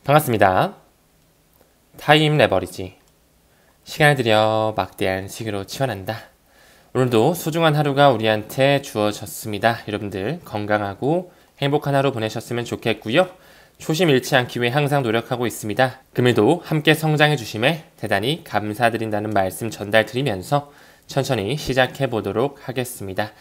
반갑습니다. 타임 레버리지. 시간을 들여 막대한 시기로 치환한다. 오늘도 소중한 하루가 우리한테 주어졌습니다. 여러분들 건강하고 행복한 하루 보내셨으면 좋겠고요. 초심 잃지 않기 위해 항상 노력하고 있습니다. 금일도 함께 성장해 주심에 대단히 감사드린다는 말씀 전달드리면서 천천히 시작해 보도록 하겠습니다.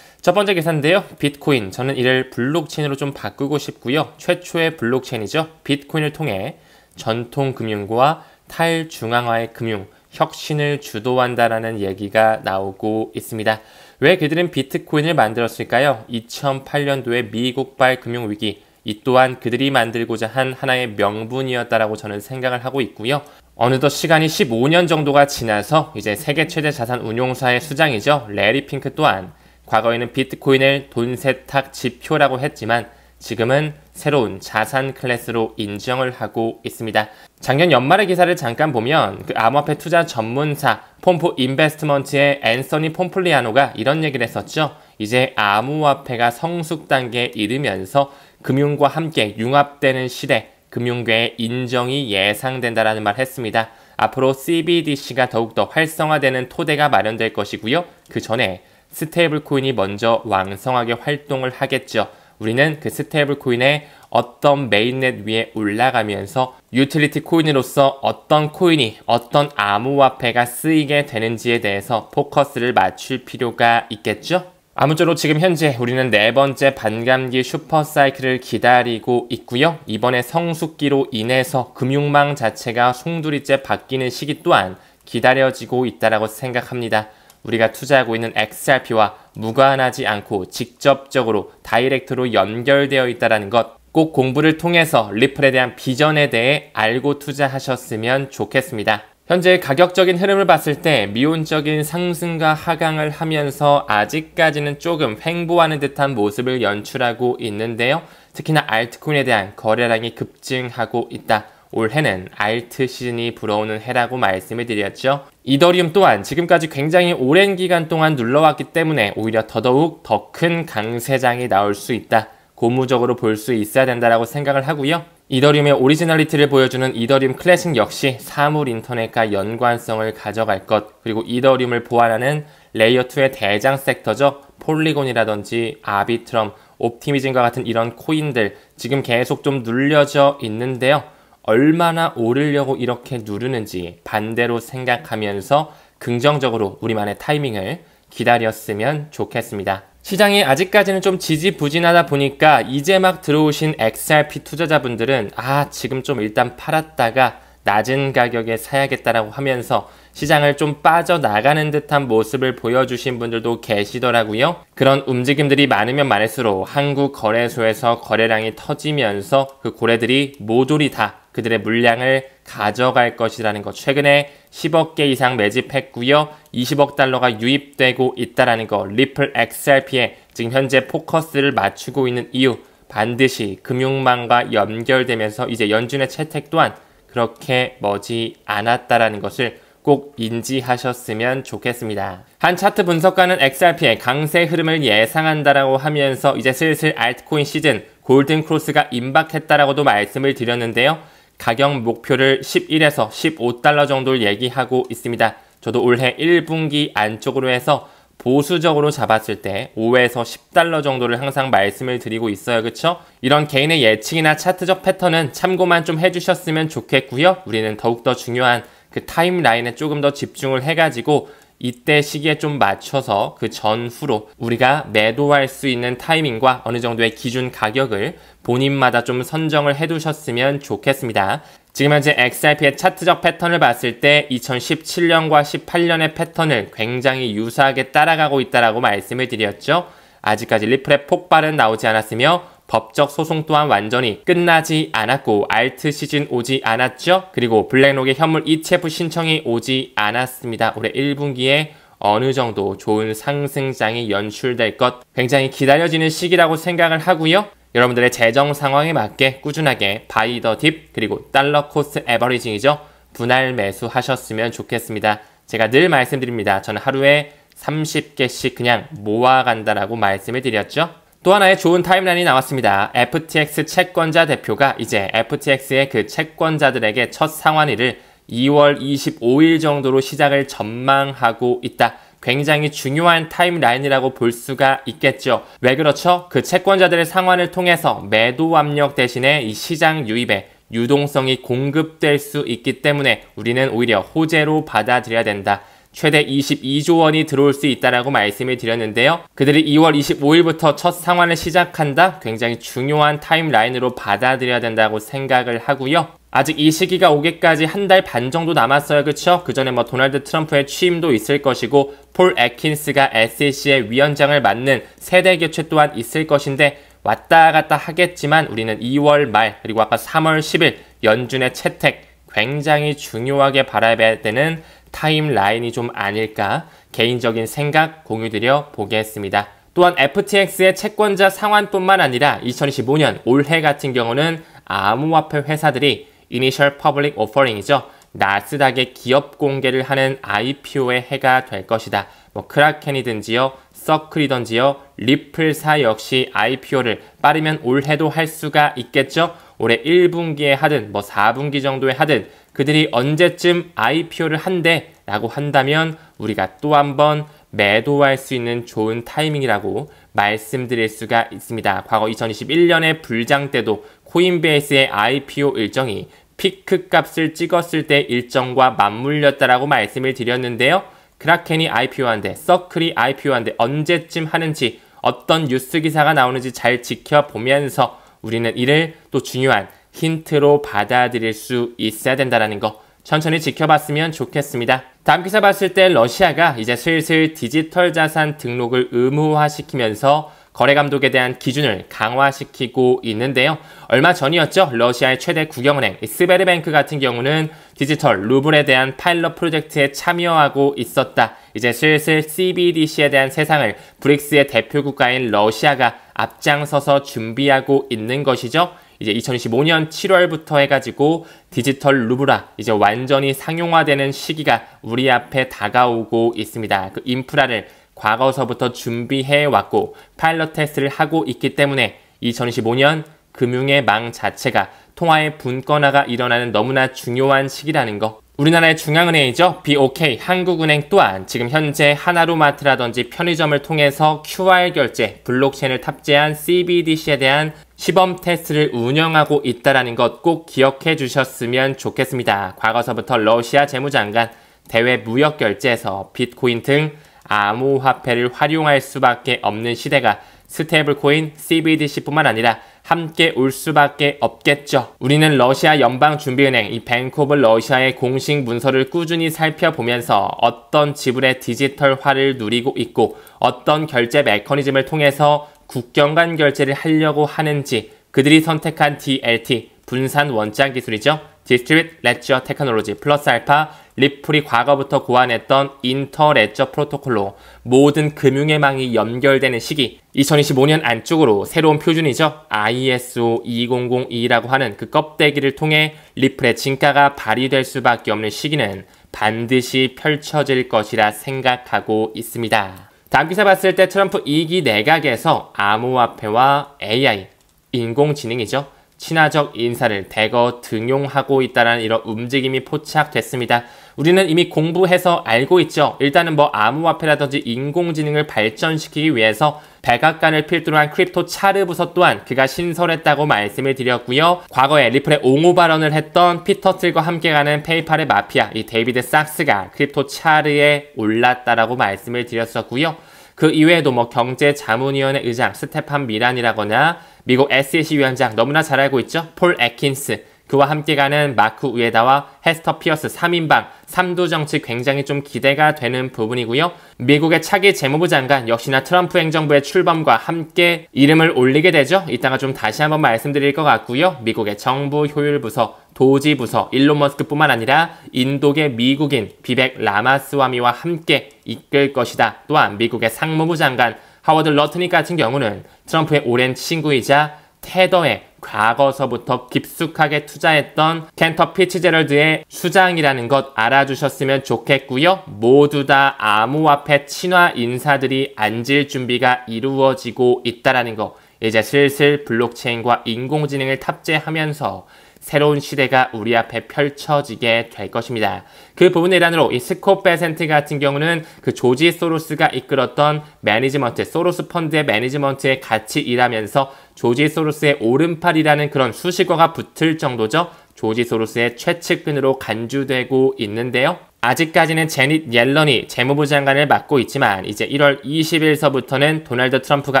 첫 번째 계산인데요. 비트코인. 저는 이를 블록체인으로 좀 바꾸고 싶고요. 최초의 블록체인이죠. 비트코인을 통해 전통 금융과 탈중앙화의 금융, 혁신을 주도한다라는 얘기가 나오고 있습니다. 왜 그들은 비트코인을 만들었을까요? 2008년도에 미국발 금융위기, 이 또한 그들이 만들고자 한 하나의 명분이었다라고 저는 생각을 하고 있고요. 어느덧 시간이 15년 정도가 지나서 이제 세계 최대 자산 운용사의 수장이죠. 레리 핑크 또한 과거에는 비트코인을 돈 세탁 지표라고 했지만 지금은 새로운 자산 클래스로 인정을 하고 있습니다. 작년 연말의 기사를 잠깐 보면 그 암호화폐 투자 전문사 폼프 인베스트먼트의 앤서니 폼플리아노가 이런 얘기를 했었죠. 이제 암호화폐가 성숙 단계에 이르면서 금융과 함께 융합되는 시대, 금융계의 인정이 예상된다라는 말을 했습니다. 앞으로 CBDC가 더욱더 활성화되는 토대가 마련될 것이고요. 그 전에 스테이블 코인이 먼저 왕성하게 활동을 하겠죠. 우리는 그 스테이블 코인의 어떤 메인넷 위에 올라가면서 유틸리티 코인으로서 어떤 코인이 어떤 암호화폐가 쓰이게 되는지에 대해서 포커스를 맞출 필요가 있겠죠. 아무쪼록 지금 현재 우리는 네 번째 반감기 슈퍼사이클을 기다리고 있고요. 이번에 성숙기로 인해서 금융망 자체가 송두리째 바뀌는 시기 또한 기다려지고 있다고 생각합니다. 우리가 투자하고 있는 XRP와 무관하지 않고 직접적으로 다이렉트로 연결되어 있다는 것, 꼭 공부를 통해서 리플에 대한 비전에 대해 알고 투자하셨으면 좋겠습니다. 현재 가격적인 흐름을 봤을 때 미온적인 상승과 하강을 하면서 아직까지는 조금 횡보하는 듯한 모습을 연출하고 있는데요. 특히나 알트코인에 대한 거래량이 급증하고 있다. 올해는 알트 시즌이 불어오는 해라고 말씀을 드렸죠. 이더리움 또한 지금까지 굉장히 오랜 기간 동안 눌러왔기 때문에 오히려 더더욱 더 큰 강세장이 나올 수 있다. 고무적으로 볼 수 있어야 된다고 생각을 하고요. 이더리움의 오리지널리티를 보여주는 이더리움 클래식 역시 사물 인터넷과 연관성을 가져갈 것, 그리고 이더리움을 보완하는 레이어2의 대장 섹터죠. 폴리곤이라든지 아비트럼, 옵티미즘과 같은 이런 코인들 지금 계속 좀 눌려져 있는데요. 얼마나 오르려고 이렇게 누르는지 반대로 생각하면서 긍정적으로 우리만의 타이밍을 기다렸으면 좋겠습니다. 시장이 아직까지는 좀 지지부진하다 보니까 이제 막 들어오신 XRP 투자자분들은 지금 좀 일단 팔았다가 낮은 가격에 사야겠다라고 하면서 시장을 좀 빠져나가는 듯한 모습을 보여주신 분들도 계시더라고요. 그런 움직임들이 많으면 많을수록 한국 거래소에서 거래량이 터지면서 그 고래들이 모조리 다 그들의 물량을 가져갈 것이라는 것. 최근에 10억 개 이상 매집했고요. 20억 달러가 유입되고 있다는 것. 리플 XRP에 지금 현재 포커스를 맞추고 있는 이유. 반드시 금융망과 연결되면서 이제 연준의 채택 또한 그렇게 머지 않았다라는 것을 꼭 인지하셨으면 좋겠습니다. 한 차트 분석가는 XRP의 강세 흐름을 예상한다라고 하면서 이제 슬슬 알트코인 시즌 골든 크로스가 임박했다라고도 말씀을 드렸는데요. 가격 목표를 11에서 15달러 정도를 얘기하고 있습니다. 저도 올해 1분기 안쪽으로 해서 보수적으로 잡았을 때 5에서 10달러 정도를 항상 말씀을 드리고 있어요. 그쵸? 이런 개인의 예측이나 차트적 패턴은 참고만 좀 해주셨으면 좋겠고요. 우리는 더욱더 중요한 그 타임라인에 조금 더 집중을 해가지고 이때 시기에 좀 맞춰서 그 전후로 우리가 매도할 수 있는 타이밍과 어느 정도의 기준 가격을 본인마다 좀 선정을 해두셨으면 좋겠습니다. 지금 현재 XRP의 차트적 패턴을 봤을 때 2017년과 18년의 패턴을 굉장히 유사하게 따라가고 있다고 말씀을 드렸죠. 아직까지 리플의 폭발은 나오지 않았으며 법적 소송 또한 완전히 끝나지 않았고 알트 시즌 오지 않았죠. 그리고 블랙록의 현물 ETF 신청이 오지 않았습니다. 올해 1분기에 어느 정도 좋은 상승장이 연출될 것 굉장히 기다려지는 시기라고 생각을 하고요. 여러분들의 재정 상황에 맞게 꾸준하게 바이 더 딥 그리고 달러 코스트 에버리징이죠. 분할 매수하셨으면 좋겠습니다. 제가 늘 말씀드립니다. 저는 하루에 30개씩 그냥 모아간다라고 말씀을 드렸죠. 또 하나의 좋은 타임라인이 나왔습니다. FTX 채권자 대표가 이제 FTX의 그 채권자들에게 첫 상환일을 2월 25일 정도로 시작을 전망하고 있다. 굉장히 중요한 타임라인이라고 볼 수가 있겠죠. 왜 그렇죠? 그 채권자들의 상환을 통해서 매도 압력 대신에 이 시장 유입에 유동성이 공급될 수 있기 때문에 우리는 오히려 호재로 받아들여야 된다. 최대 22조 원이 들어올 수 있다라고 말씀을 드렸는데요. 그들이 2월 25일부터 첫 상환을 시작한다? 굉장히 중요한 타임라인으로 받아들여야 된다고 생각을 하고요. 아직 이 시기가 오기까지 한 달 반 정도 남았어요. 그쵸? 그 전에 뭐 도널드 트럼프의 취임도 있을 것이고 폴 애킨스가 SEC의 위원장을 맡는 세대 교체 또한 있을 것인데 왔다 갔다 하겠지만 우리는 2월 말 그리고 아까 3월 10일 연준의 채택 굉장히 중요하게 바라봐야 되는 타임라인이 좀 아닐까 개인적인 생각 공유드려 보겠습니다. 또한 FTX의 채권자 상환뿐만 아니라 2025년 올해 같은 경우는 암호화폐 회사들이 Initial Public Offering이죠. 나스닥의 기업 공개를 하는 IPO의 해가 될 것이다. 뭐 크라켄이든지요, 서클이든지요, 리플사 역시 IPO를 빠르면 올해도 할 수가 있겠죠. 올해 1분기에 하든 뭐 4분기 정도에 하든 그들이 언제쯤 IPO를 한대 라고 한다면 우리가 또 한 번 매도할 수 있는 좋은 타이밍이라고 말씀드릴 수가 있습니다. 과거 2021년의 불장 때도 코인베이스의 IPO 일정이 피크 값을 찍었을 때 일정과 맞물렸다라고 말씀을 드렸는데요. 크라켄이 IPO한데 서클이 IPO한데 언제쯤 하는지 어떤 뉴스 기사가 나오는지 잘 지켜보면서 우리는 이를 또 중요한 힌트로 받아들일 수 있어야 된다는 거 천천히 지켜봤으면 좋겠습니다. 다음 기사 봤을 때 러시아가 이제 슬슬 디지털 자산 등록을 의무화시키면서 거래 감독에 대한 기준을 강화시키고 있는데요. 얼마 전이었죠. 러시아의 최대 국영은행 스베르뱅크 같은 경우는 디지털 루블에 대한 파일럿 프로젝트에 참여하고 있었다. 이제 슬슬 CBDC에 대한 세상을 브릭스의 대표 국가인 러시아가 앞장서서 준비하고 있는 것이죠. 이제 2025년 7월부터 해가지고 디지털 루블화 이제 완전히 상용화되는 시기가 우리 앞에 다가오고 있습니다. 그 인프라를 과거서부터 준비해왔고 파일럿 테스트를 하고 있기 때문에 2025년 금융의 망 자체가 통화의 분권화가 일어나는 너무나 중요한 시기라는 거. 우리나라의 중앙은행이죠. BOK 한국은행 또한 지금 현재 하나로마트라든지 편의점을 통해서 QR 결제, 블록체인을 탑재한 CBDC에 대한 시범 테스트를 운영하고 있다는 것 꼭 기억해 주셨으면 좋겠습니다. 과거서부터 러시아 재무장관 대외 무역 결제에서 비트코인 등 암호화폐를 활용할 수밖에 없는 시대가 스테이블 코인 CBDC뿐만 아니라 함께 올 수밖에 없겠죠. 우리는 러시아 연방준비은행 이 뱅크 오브 러시아의 공식 문서를 꾸준히 살펴보면서 어떤 지불의 디지털화를 누리고 있고 어떤 결제 메커니즘을 통해서 국경 간 결제를 하려고 하는지 그들이 선택한 DLT 분산 원장 기술이죠. Distributed Ledger Technology 플러스 알파 리플이 과거부터 고안했던 인터레저 프로토콜로 모든 금융의 망이 연결되는 시기 2025년 안쪽으로 새로운 표준이죠. ISO 2002라고 하는 그 껍데기를 통해 리플의 진가가 발휘될 수밖에 없는 시기는 반드시 펼쳐질 것이라 생각하고 있습니다. 다음 기사 봤을 때 트럼프 2기 내각에서 암호화폐와 AI, 인공지능이죠. 친화적 인사를 대거 등용하고 있다는 이런 움직임이 포착됐습니다. 우리는 이미 공부해서 알고 있죠. 일단은 뭐 암호화폐라든지 인공지능을 발전시키기 위해서 백악관을 필두로 한 크립토 차르 부서 또한 그가 신설했다고 말씀을 드렸고요. 과거에 리플의 옹호 발언을 했던 피터 틀과 함께 가는 페이팔의 마피아 이 데이비드 sak스가 크립토 차르에 올랐다라고 말씀을 드렸었고요. 그 이외에도 뭐 경제자문위원회 의장 스테판 미란이라거나 미국 SEC 위원장 너무나 잘 알고 있죠. 폴 애킨스 그와 함께 가는 마크 우에다와 헤스터 피어스 3인방 3두 정치 굉장히 좀 기대가 되는 부분이고요. 미국의 차기 재무부 장관 역시나 트럼프 행정부의 출범과 함께 이름을 올리게 되죠. 이따가 좀 다시 한번 말씀드릴 것 같고요. 미국의 정부 효율 부서 도지 부서 일론 머스크뿐만 아니라 인도계 미국인 비벡 라마스와미와 함께 이끌 것이다. 또한 미국의 상무부 장관 하워드 러트닉 같은 경우는 트럼프의 오랜 친구이자 테더의 과거서부터 깊숙하게 투자했던 켄터 피츠제럴드의 수장이라는 것 알아주셨으면 좋겠고요. 모두 다 암호화폐 친화 인사들이 앉을 준비가 이루어지고 있다라는 거. 이제 슬슬 블록체인과 인공지능을 탑재하면서 새로운 시대가 우리 앞에 펼쳐지게 될 것입니다. 그 부분의 일환으로 이 스콧 베센트 같은 경우는 그 조지 소로스가 이끌었던 매니지먼트, 소로스 펀드의 매니지먼트에 같이 일하면서 조지 소로스의 오른팔이라는 그런 수식어가 붙을 정도죠. 조지 소로스의 최측근으로 간주되고 있는데요. 아직까지는 제닛 옐런이 재무부 장관을 맡고 있지만 이제 1월 20일서부터는 도널드 트럼프가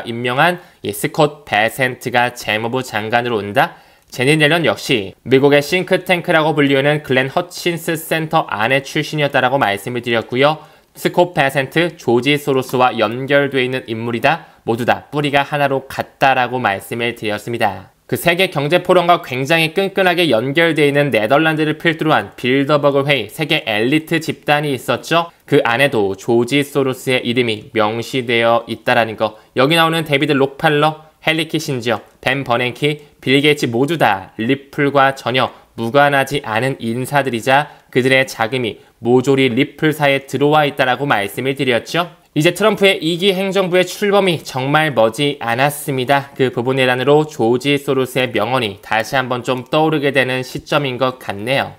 임명한 이 스콧 베센트가 재무부 장관으로 온다. 제닛 옐런 역시 미국의 싱크탱크라고 불리우는 글렌 허친스 센터 안에 출신이었다라고 말씀을 드렸고요. 스콧 베센트, 조지 소로스와 연결되어 있는 인물이다. 모두 다 뿌리가 하나로 같다라고 말씀을 드렸습니다. 그 세계 경제 포럼과 굉장히 끈끈하게 연결되어 있는 네덜란드를 필두로 한 빌더버그 회의, 세계 엘리트 집단이 있었죠. 그 안에도 조지 소로스의 이름이 명시되어 있다라는 거. 여기 나오는 데비드 록펠러, 헨리 키신저, 벤 버냉키, 빌 게이츠 모두 다 리플과 전혀 무관하지 않은 인사들이자 그들의 자금이 모조리 리플사에 들어와 있다라고 말씀을 드렸죠. 이제 트럼프의 2기 행정부의 출범이 정말 머지 않았습니다. 그 부분의 일환으로 조지 소로스의 명언이 다시 한번 좀 떠오르게 되는 시점인 것 같네요.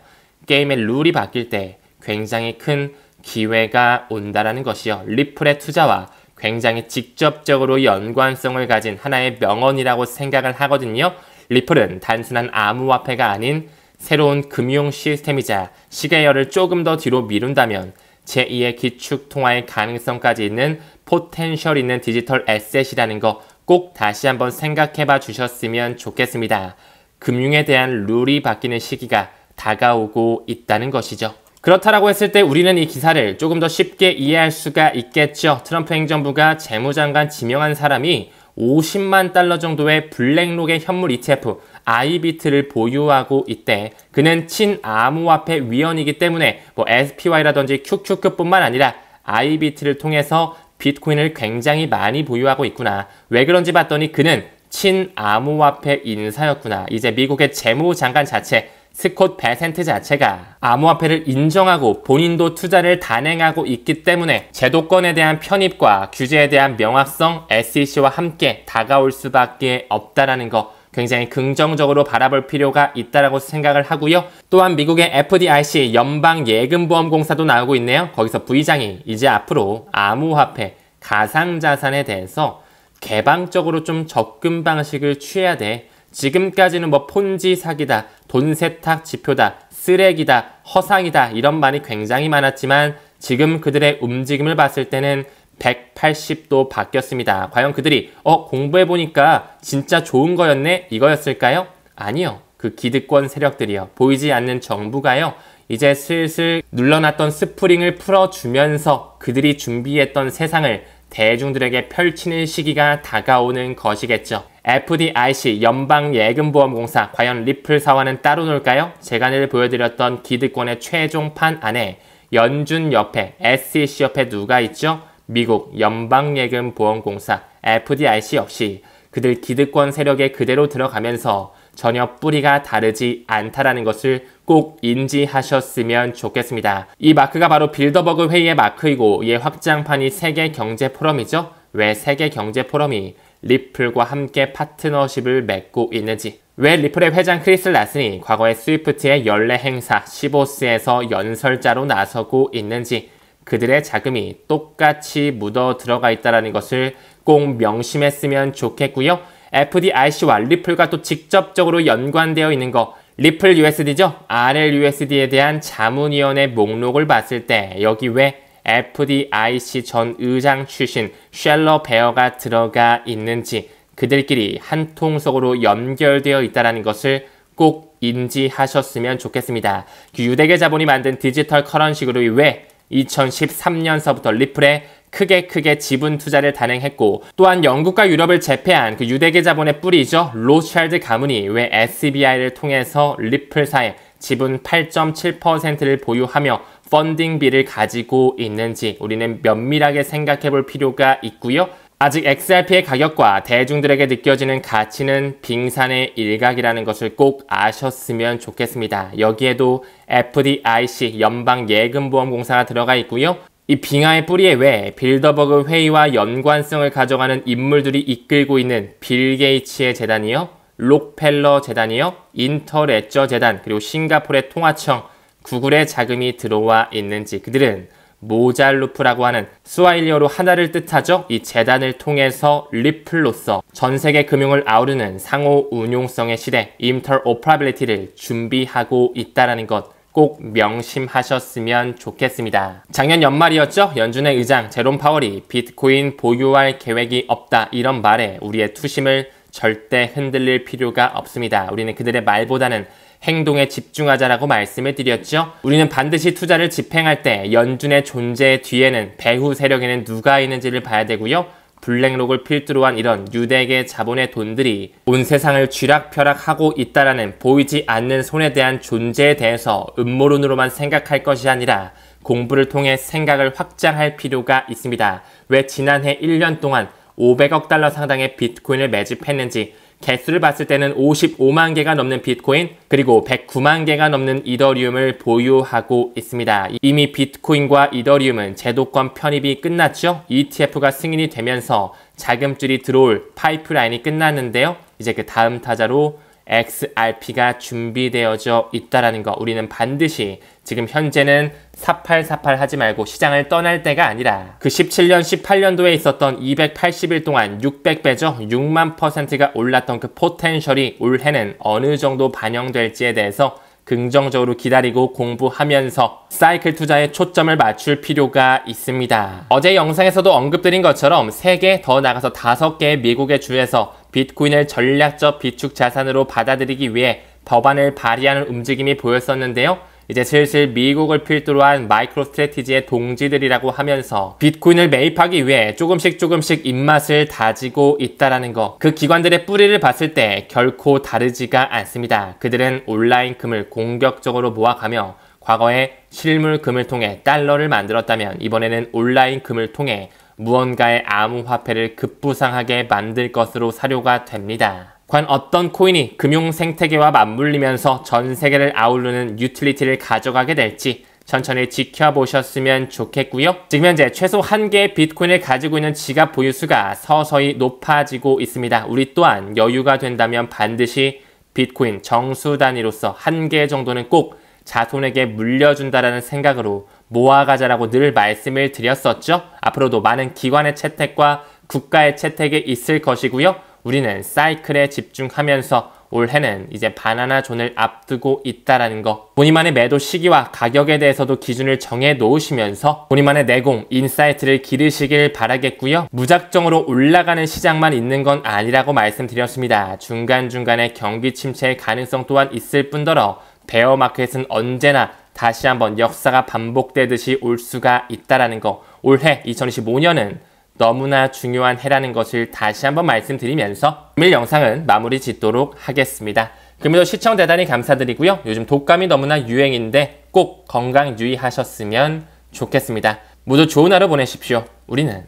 게임의 룰이 바뀔 때 굉장히 큰 기회가 온다라는 것이요. 리플의 투자와 굉장히 직접적으로 연관성을 가진 하나의 명언이라고 생각을 하거든요. 리플은 단순한 암호화폐가 아닌 새로운 금융 시스템이자 시계열을 조금 더 뒤로 미룬다면 제2의 기축통화의 가능성까지 있는 포텐셜 있는 디지털 에셋이라는 거 꼭 다시 한번 생각해봐 주셨으면 좋겠습니다. 금융에 대한 룰이 바뀌는 시기가 다가오고 있다는 것이죠. 그렇다라고 했을 때 우리는 이 기사를 조금 더 쉽게 이해할 수가 있겠죠. 트럼프 행정부가 재무장관 지명한 사람이 50만 달러 정도의 블랙록의 현물 ETF 아이비트를 보유하고 있대. 그는 친암호화폐 위원이기 때문에 뭐 SPY라든지 QQQ뿐만 아니라 아이비트를 통해서 비트코인을 굉장히 많이 보유하고 있구나. 왜 그런지 봤더니 그는 친암호화폐 인사였구나. 이제 미국의 재무장관 자체 스콧 베센트 자체가 암호화폐를 인정하고 본인도 투자를 단행하고 있기 때문에 제도권에 대한 편입과 규제에 대한 명확성, SEC와 함께 다가올 수밖에 없다라는 거 굉장히 긍정적으로 바라볼 필요가 있다라고 생각을 하고요. 또한 미국의 FDIC 연방예금보험공사도 나오고 있네요. 거기서 부의장이 이제 앞으로 암호화폐, 가상자산에 대해서 개방적으로 좀 접근 방식을 취해야 돼. 지금까지는 뭐 폰지 사기다, 돈 세탁 지표다, 쓰레기다, 허상이다 이런 말이 굉장히 많았지만 지금 그들의 움직임을 봤을 때는 180도 바뀌었습니다. 과연 그들이 공부해보니까 진짜 좋은 거였네? 이거였을까요? 아니요. 그 기득권 세력들이요. 보이지 않는 정부가요. 이제 슬슬 눌러놨던 스프링을 풀어주면서 그들이 준비했던 세상을 대중들에게 펼치는 시기가 다가오는 것이겠죠. FDIC 연방예금보험공사 과연 리플사와는 따로 놀까요? 제가 늘 보여드렸던 기득권의 최종판 안에 연준 옆에 SEC 옆에 누가 있죠? 미국 연방예금보험공사 FDIC 역시 그들 기득권 세력에 그대로 들어가면서 전혀 뿌리가 다르지 않다라는 것을 꼭 인지하셨으면 좋겠습니다. 이 마크가 바로 빌더버그 회의의 마크이고 이의 확장판이 세계경제포럼이죠. 왜 세계경제포럼이 리플과 함께 파트너십을 맺고 있는지, 왜 리플의 회장 크리스 라슨이 과거에 스위프트의 연례 행사 15스에서 연설자로 나서고 있는지, 그들의 자금이 똑같이 묻어 들어가 있다는 것을 꼭 명심했으면 좋겠고요. FDIC와 리플과 또 직접적으로 연관되어 있는 거, 리플 USD죠. RLUSD에 대한 자문위원회 목록을 봤을 때 여기 왜 FDIC 전 의장 출신 쉘러 베어가 들어가 있는지, 그들끼리 한 통속으로 연결되어 있다는 것을 꼭 인지하셨으면 좋겠습니다. 그 유대계 자본이 만든 디지털 커런시 그룹이 왜 2013년서부터 리플에 크게 지분 투자를 단행했고, 또한 영국과 유럽을 제패한 그 유대계 자본의 뿌리죠. 로스차일드 가문이 왜 SBI를 통해서 리플사의 지분 8.7%를 보유하며 펀딩비를 가지고 있는지 우리는 면밀하게 생각해 볼 필요가 있고요. 아직 XRP의 가격과 대중들에게 느껴지는 가치는 빙산의 일각이라는 것을 꼭 아셨으면 좋겠습니다. 여기에도 FDIC 연방예금보험공사가 들어가 있고요. 이 빙하의 뿌리에 왜 빌더버그 회의와 연관성을 가져가는 인물들이 이끌고 있는 빌 게이츠의 재단이요, 록펠러 재단이요, 인터레저 재단, 그리고 싱가포르의 통화청, 구글의 자금이 들어와 있는지, 그들은 모잘루프라고 하는 스와힐리어로 하나를 뜻하죠. 이 재단을 통해서 리플로서 전 세계 금융을 아우르는 상호 운용성의 시대, 인터오퍼러빌리티를 준비하고 있다는 것 꼭 명심하셨으면 좋겠습니다. 작년 연말이었죠. 연준의 의장 제롬 파월이 비트코인 보유할 계획이 없다, 이런 말에 우리의 투심을 절대 흔들릴 필요가 없습니다. 우리는 그들의 말보다는 행동에 집중하자라고 말씀을 드렸죠. 우리는 반드시 투자를 집행할 때 연준의 존재 뒤에는 배후 세력에는 누가 있는지를 봐야 되고요. 블랙록을 필두로 한 이런 유대계 자본의 돈들이 온 세상을 쥐락펴락하고 있다라는 보이지 않는 손에 대한 존재에 대해서 음모론으로만 생각할 것이 아니라 공부를 통해 생각을 확장할 필요가 있습니다. 왜 지난해 1년 동안 500억 달러 상당의 비트코인을 매집했는지, 개수를 봤을 때는 55만 개가 넘는 비트코인, 그리고 109만 개가 넘는 이더리움을 보유하고 있습니다. 이미 비트코인과 이더리움은 제도권 편입이 끝났죠. ETF가 승인이 되면서 자금줄이 들어올 파이프라인이 끝났는데요. 이제 그 다음 타자로 XRP가 준비되어져 있다는 거, 우리는 반드시 지금 현재는 사팔사팔 하지 말고 시장을 떠날 때가 아니라 그 17년, 18년도에 있었던 280일 동안 600배죠. 6만 %가 올랐던 그 포텐셜이 올해는 어느 정도 반영될지에 대해서 긍정적으로 기다리고 공부하면서 사이클 투자에 초점을 맞출 필요가 있습니다. 어제 영상에서도 언급드린 것처럼 3개, 더 나가서 5개의 미국의 주에서 비트코인을 전략적 비축 자산으로 받아들이기 위해 법안을 발의하는 움직임이 보였었는데요. 이제 슬슬 미국을 필두로 한 마이크로 스트래티지의 동지들이라고 하면서 비트코인을 매입하기 위해 조금씩 입맛을 다지고 있다는 거. 그 기관들의 뿌리를 봤을 때 결코 다르지가 않습니다. 그들은 온라인 금을 공격적으로 모아가며 과거에 실물 금을 통해 달러를 만들었다면 이번에는 온라인 금을 통해 무언가의 암호화폐를 급부상하게 만들 것으로 사료가 됩니다. 과연 어떤 코인이 금융 생태계와 맞물리면서 전 세계를 아우르는 유틸리티를 가져가게 될지 천천히 지켜보셨으면 좋겠고요. 지금 현재 최소 1개의 비트코인을 가지고 있는 지갑 보유수가 서서히 높아지고 있습니다. 우리 또한 여유가 된다면 반드시 비트코인 정수 단위로서 1개 정도는 꼭 자손에게 물려준다라는 생각으로 모아가자라고 늘 말씀을 드렸었죠. 앞으로도 많은 기관의 채택과 국가의 채택이 있을 것이고요. 우리는 사이클에 집중하면서 올해는 이제 바나나 존을 앞두고 있다라는 거, 본인만의 매도 시기와 가격에 대해서도 기준을 정해 놓으시면서 본인만의 내공, 인사이트를 기르시길 바라겠고요. 무작정으로 올라가는 시장만 있는 건 아니라고 말씀드렸습니다. 중간중간에 경기 침체의 가능성 또한 있을 뿐더러 베어마켓은 언제나 다시 한번 역사가 반복되듯이 올 수가 있다라는 거, 올해 2025년은 너무나 중요한 해라는 것을 다시 한번 말씀드리면서 오늘 영상은 마무리 짓도록 하겠습니다. 그럼에도 시청 대단히 감사드리고요. 요즘 독감이 너무나 유행인데 꼭 건강 유의하셨으면 좋겠습니다. 모두 좋은 하루 보내십시오. 우리는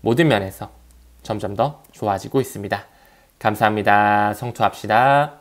모든 면에서 점점 더 좋아지고 있습니다. 감사합니다. 성투합시다.